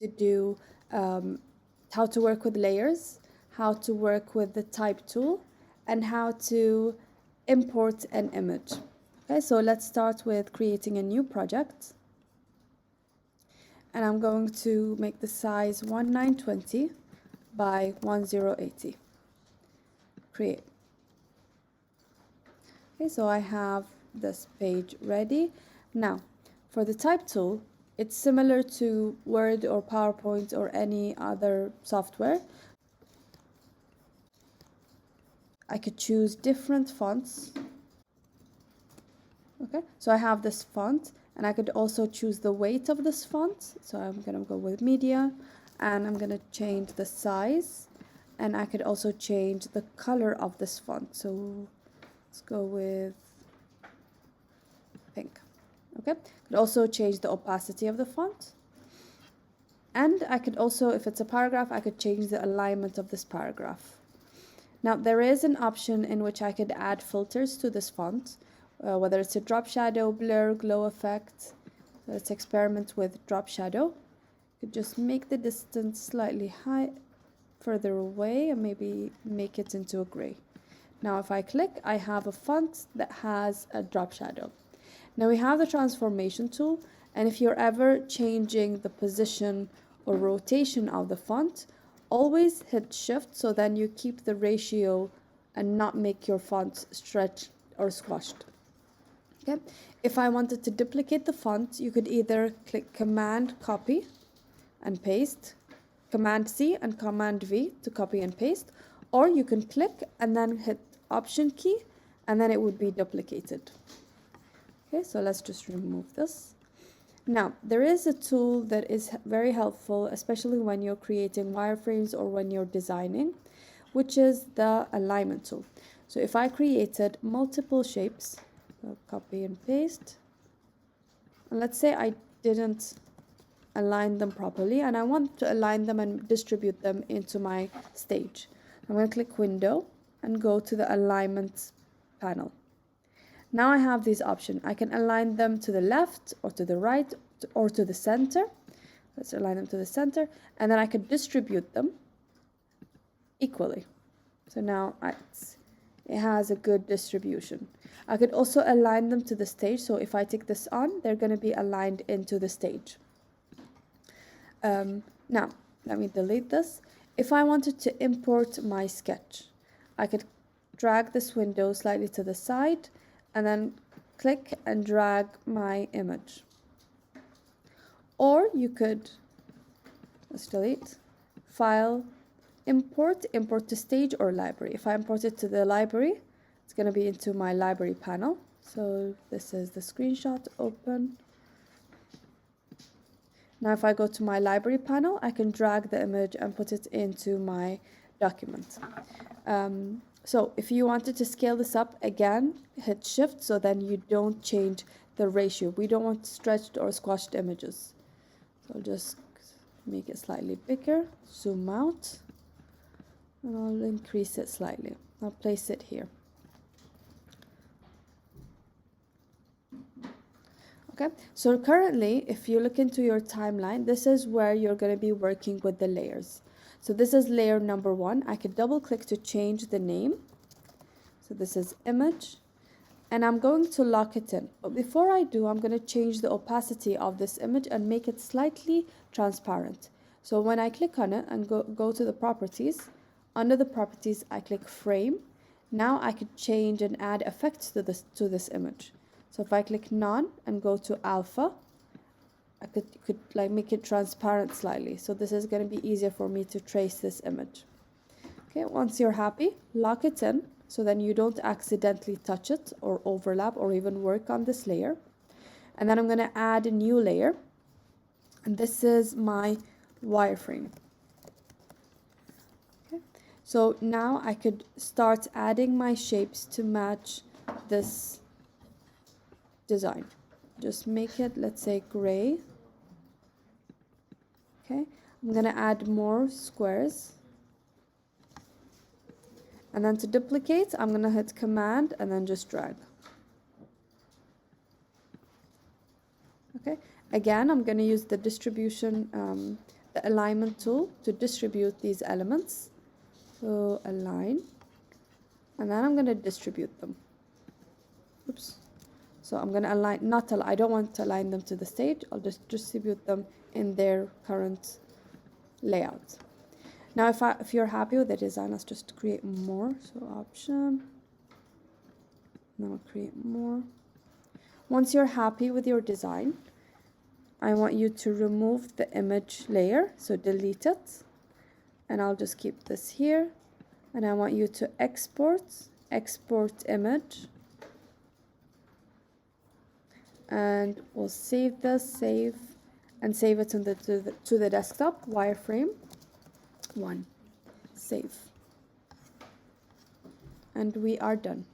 to do how to work with layers, how to work with the type tool, and how to import an image. Okay, so let's start with creating a new project. And I'm going to make the size 1920 by 1080. Create. Okay, so I have this page ready. Now, for the type tool, it's similar to Word or PowerPoint or any other software. I could choose different fonts. Okay, so I have this font, and I could also choose the weight of this font. So I'm gonna go with media, and I'm gonna change the size, and I could also change the color of this font. So let's go with pink. Okay, could also change the opacity of the font. And I could also, if it's a paragraph, I could change the alignment of this paragraph. Now, there is an option in which I could add filters to this font, whether it's a drop shadow, blur, glow effect. Let's experiment with drop shadow. Could just make the distance slightly high, further away, and maybe make it into a gray. Now, if I click, I have a font that has a drop shadow. Now we have the transformation tool, and if you're ever changing the position or rotation of the font, always hit shift so then you keep the ratio and not make your font stretched or squashed. Okay, if I wanted to duplicate the font, you could either click Command copy and paste, Command C and Command V to copy and paste, or you can click and then hit Option key and then it would be duplicated. Okay, so let's just remove this. Now, there is a tool that is very helpful, especially when you're creating wireframes or when you're designing, which is the alignment tool. So if I created multiple shapes, I'll copy and paste, and let's say I didn't align them properly and I want to align them and distribute them into my stage. I'm going to click Window and go to the Alignment panel. Now I have these options. I can align them to the left or to the right or to the center. Let's align them to the center, and then I could distribute them equally. So now it has a good distribution. I could also align them to the stage. So if I take this on, they're going to be aligned into the stage. Now, let me delete this. If I wanted to import my sketch, I could drag this window slightly to the side and then click and drag my image. Or you could, let's delete, File, Import to Stage or Library. If I import it to the library, it's going to be into my library panel. So this is the screenshot, open. Now if I go to my library panel, I can drag the image and put it into my document. So if you wanted to scale this up, again, hit shift so then you don't change the ratio. We don't want stretched or squashed images. So I'll just make it slightly bigger, zoom out, and I'll increase it slightly. I'll place it here. Okay, so currently, if you look into your timeline, this is where you're going to be working with the layers. So this is layer number 1. I could double click to change the name. So this is image, and I'm going to lock it in. But before I do, I'm going to change the opacity of this image and make it slightly transparent. So when I click on it and go to the properties, under the properties, I click frame. Now I could change and add effects to this image. So if I click none and go to alpha, I could like make it transparent slightly. So this is going to be easier for me to trace this image. Okay, once you're happy, lock it in so then you don't accidentally touch it or overlap or even work on this layer. And then I'm going to add a new layer. And this is my wireframe. Okay, so now I could start adding my shapes to match this design. Just make it, let's say, gray. Okay, I'm going to add more squares. And then to duplicate, I'm going to hit Command and then just drag. Okay, again, I'm going to use the distribution the alignment tool to distribute these elements. So align, and then I'm going to distribute them. Oops. So I'm going to align, I don't want to align them to the stage. I'll just distribute them in their current layout. Now, if you're happy with the design, let's just create more. So option, then I'll create more. Once you're happy with your design, I want you to remove the image layer, so delete it, and I'll just keep this here. And I want you to export image, and we'll save this, save it to the desktop, wireframe 1, save, and we are done.